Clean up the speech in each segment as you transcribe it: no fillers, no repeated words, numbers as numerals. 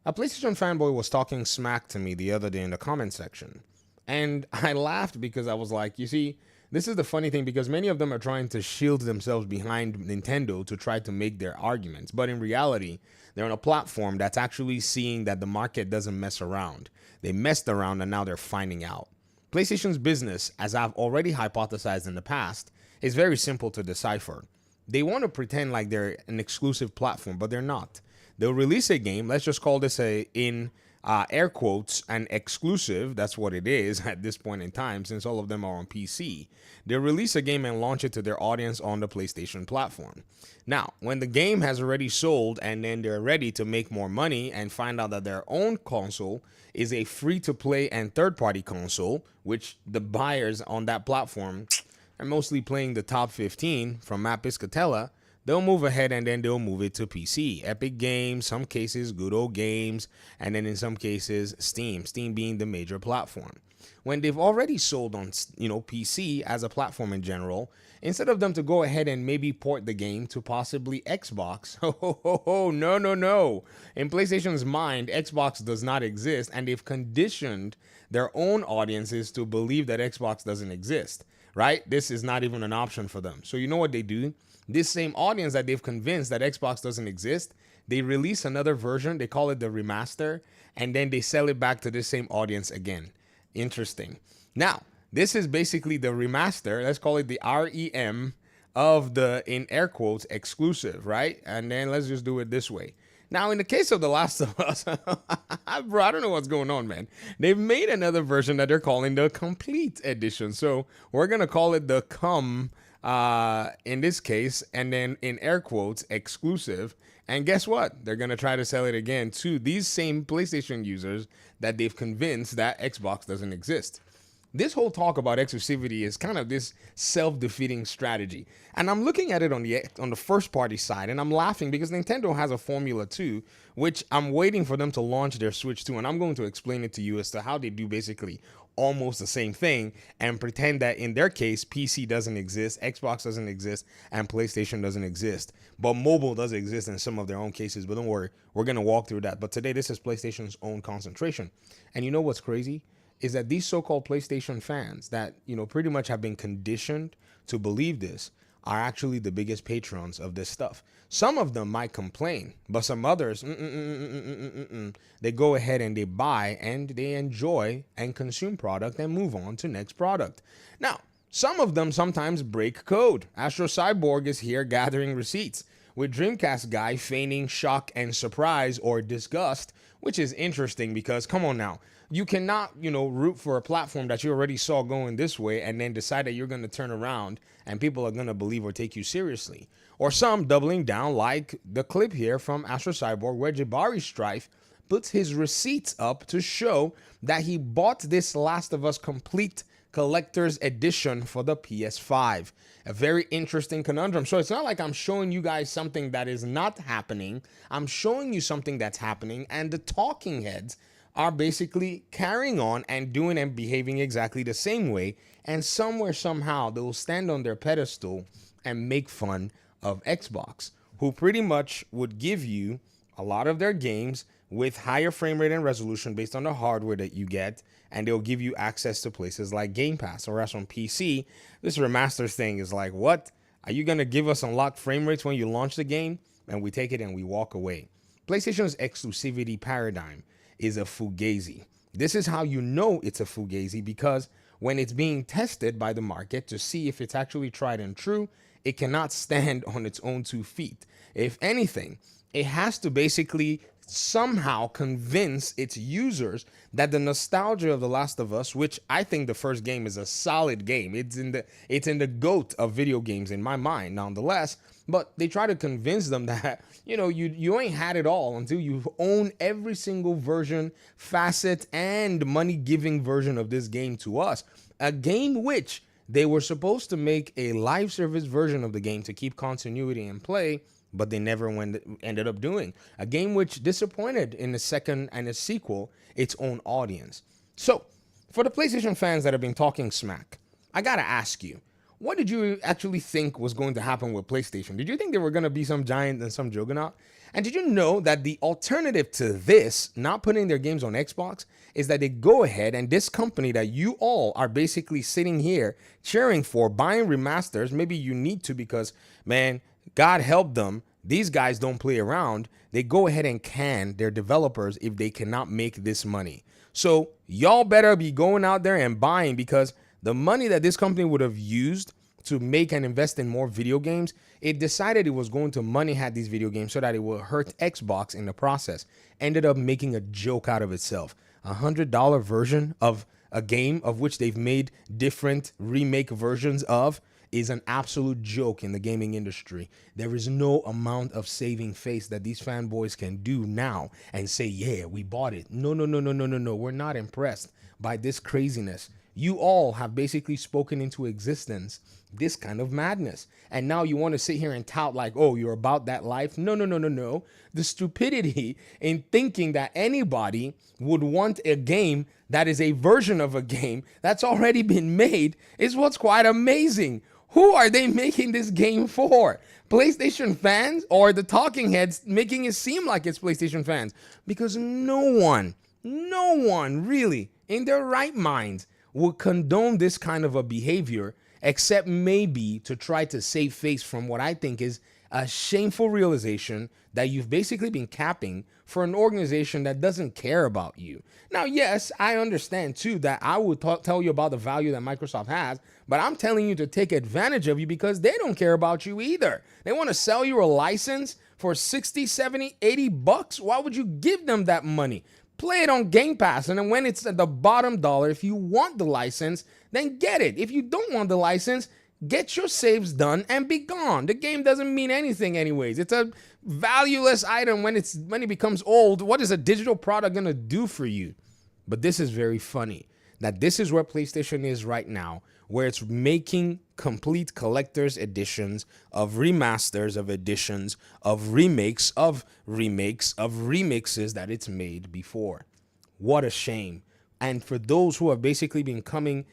A PlayStation fanboy was talking smack to me the other day in the comment section. And I laughed because I was like, you see, this is the funny thing because many of them are trying to shield themselves behind Nintendo to try to make their arguments. But in reality, they're on a platform that's actually seeing that the market doesn't mess around. They messed around and now they're finding out. PlayStation's business, as I've already hypothesized in the past, is very simple to decipher. They want to pretend like they're an exclusive platform, but they're not. They'll release a game. Let's just call this a in air quotes an exclusive. That's what it is at this point in time, since all of them are on PC. They'll release a game and launch it to their audience on the PlayStation platform. Now, when the game has already sold and then they're ready to make more money and find out that their own console is a free-to-play and third-party console, which the buyers on that platform are mostly playing the top 15 from Matt Piscatella, they'll move ahead and then they'll move it to PC. Epic Games, some cases Good Old Games, and then in some cases Steam. Steam being the major platform. When they've already sold on PC as a platform in general, instead of them to go ahead and maybe port the game to possibly Xbox, no, no, no. In PlayStation's mind, Xbox does not exist, and they've conditioned their own audiences to believe that Xbox doesn't exist, right? This is not even an option for them. So you know what they do? This same audience that they've convinced that Xbox doesn't exist, they release another version, they call it the remaster, and then they sell it back to this same audience again. Interesting. Now, this is basically the remaster, let's call it the REM of the, in air quotes, exclusive, right? And then let's just do it this way. Now, in the case of The Last of Us, bro, I don't know what's going on, man. They've made another version that they're calling the Complete Edition. So we're going to call it the in this case, and then in air quotes, exclusive. And guess what? They're going to try to sell it again to these same PlayStation users that they've convinced that Xbox doesn't exist. This whole talk about exclusivity is kind of this self-defeating strategy. And I'm looking at it on the first party side and I'm laughing because Nintendo has a formula too, which I'm waiting for them to launch their Switch 2, and I'm going to explain it to you as to how they do basically almost the same thing and pretend that in their case PC doesn't exist, Xbox doesn't exist, and PlayStation doesn't exist. But mobile does exist in some of their own cases, but don't worry, we're going to walk through that. But today this is PlayStation's own concentration. And you know what's crazy? Is that these so-called PlayStation fans that, pretty much have been conditioned to believe this are actually the biggest patrons of this stuff. Some of them might complain, but some others, they go ahead and they buy and they enjoy and consume product and move on to next product. Now, some of them sometimes break code. Astro Cyborg is here gathering receipts, with Dreamcast guy feigning shock and surprise or disgust, which is interesting because, come on now, you cannot, root for a platform that you already saw going this way and then decide that you're going to turn around and people are going to believe or take you seriously. Or some doubling down like the clip here from Astro Cyborg where Jabari Strife puts his receipts up to show that he bought this Last of Us Complete Collector's Edition for the PS5. A very interesting conundrum. So it's not like I'm showing you guys something that is not happening. I'm showing you something that's happening, and the talking heads are basically carrying on and doing and behaving exactly the same way, and somewhere, somehow, they will stand on their pedestal and make fun of Xbox, who pretty much would give you a lot of their games with higher frame rate and resolution based on the hardware that you get, and they'll give you access to places like Game Pass. Or else on PC, this Remasters thing is like, what? Are you going to give us unlocked frame rates when you launch the game? And we take it and we walk away. PlayStation's exclusivity paradigm is a fugazi. This is how you know it's a fugazi, because when it's being tested by the market to see if it's actually tried and true, it cannot stand on its own 2 feet. If anything, it has to basically somehow convince its users that the nostalgia of The Last of Us, which I think the first game is a solid game, it's in the GOAT of video games in my mind nonetheless, but they try to convince them that you ain't had it all until you own every single version, facet, and money-giving version of this game to us. A game which they were supposed to make a live service version of the game to keep continuity in play, but they never ended up doing. A game which disappointed in the second and a sequel its own audience. So, for the PlayStation fans that have been talking smack, I gotta ask you, what did you actually think was going to happen with PlayStation? Did you think they were going to be some giant and some juggernaut? And did you know that the alternative to this, not putting their games on Xbox, is that they go ahead and this company that you all are basically sitting here cheering for, buying remasters, maybe you need to because, man, God help them, these guys don't play around. They go ahead and can their developers if they cannot make this money. So y'all better be going out there and buying, because the money that this company would have used to make and invest in more video games, it decided it was going to money hat these video games so that it would hurt Xbox in the process. Ended up making a joke out of itself. $100 version of a game of which they've made different remake versions of is an absolute joke in the gaming industry. There is no amount of saving face that these fanboys can do now and say, yeah, we bought it. No. We're not impressed by this craziness. You all have basically spoken into existence this kind of madness. And now you want to sit here and tout like, oh, you're about that life. No. The stupidity in thinking that anybody would want a game that is a version of a game that's already been made is what's quite amazing. Who are they making this game for? PlayStation fans, or the talking heads making it seem like it's PlayStation fans? Because no one really in their right minds would condone this kind of a behavior, except maybe to try to save face from what I think is a shameful realization that you've basically been capping for an organization that doesn't care about you. Now, yes, I understand too that I would tell you about the value that Microsoft has, but I'm telling you to take advantage of you because they don't care about you either. They want to sell you a license for 60, 70, 80 bucks. Why would you give them that money? Play it on Game Pass, and then when it's at the bottom dollar, if you want the license, then get it. If you don't want the license, get your saves done and be gone. The game doesn't mean anything anyways. It's a valueless item when it becomes old. What is a digital product going to do for you? But this is very funny that this is where PlayStation is right now, where it's making complete collector's editions of remasters of editions of remakes of remixes that it's made before. What a shame. And for those who have basically been coming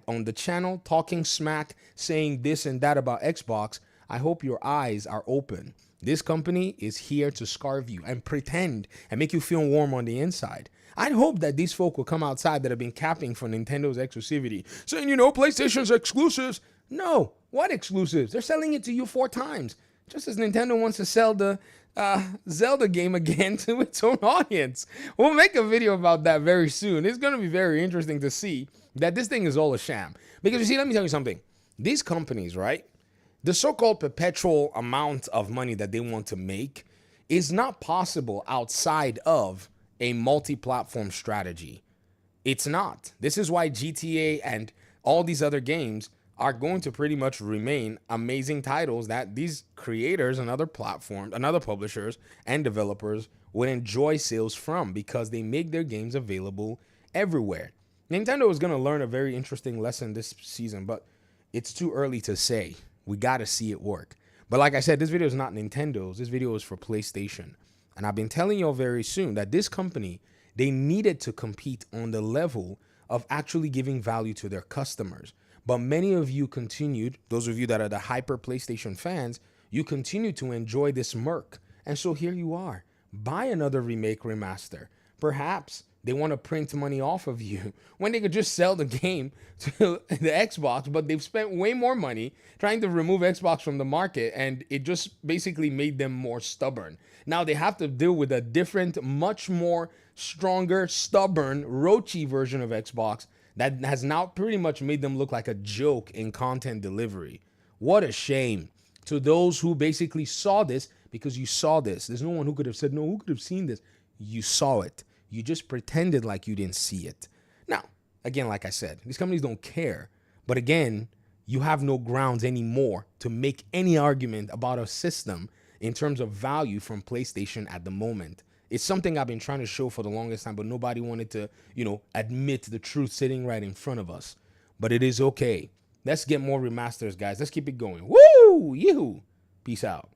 on the channel, talking smack, saying this and that about Xbox, I hope your eyes are open. This company is here to scarf you and pretend and make you feel warm on the inside. I'd hope that these folk will come outside that have been capping for Nintendo's exclusivity, saying, PlayStation's exclusives. No, what exclusives? They're selling it to you 4 times. Just as Nintendo wants to sell the Zelda game again to its own audience. We'll make a video about that very soon. It's going to be very interesting to see that this thing is all a sham. Because you see, let me tell you something. These companies, right? The so-called perpetual amount of money that they want to make is not possible outside of a multi-platform strategy. It's not. This is why GTA and all these other games are going to pretty much remain amazing titles that these creators and other platforms and other publishers and developers would enjoy sales from, because they make their games available everywhere. Nintendo is going to learn a very interesting lesson this season, but it's too early to say. We got to see it work. But like I said, this video is not Nintendo's. This video is for PlayStation. And I've been telling you very soon that this company, they needed to compete on the level of actually giving value to their customers. But many of you continued, those of you that are the hyper PlayStation fans, you continue to enjoy this murk. And so here you are. Buy another remake remaster. Perhaps they want to print money off of you when they could just sell the game to the Xbox, but they've spent way more money trying to remove Xbox from the market, and it just basically made them more stubborn. Now they have to deal with a different, much more stronger, stubborn, roachy version of Xbox that has now pretty much made them look like a joke in content delivery. What a shame to those who basically saw this, because you saw this. There's no one who could have said, no, who could have seen this? You saw it. You just pretended like you didn't see it. Now, again, like I said, these companies don't care. But again, you have no grounds anymore to make any argument about a system in terms of value from PlayStation at the moment. It's something I've been trying to show for the longest time, but nobody wanted to, admit the truth sitting right in front of us. But it is okay. Let's get more remasters, guys. Let's keep it going. Woo! Yoo-hoo! Peace out.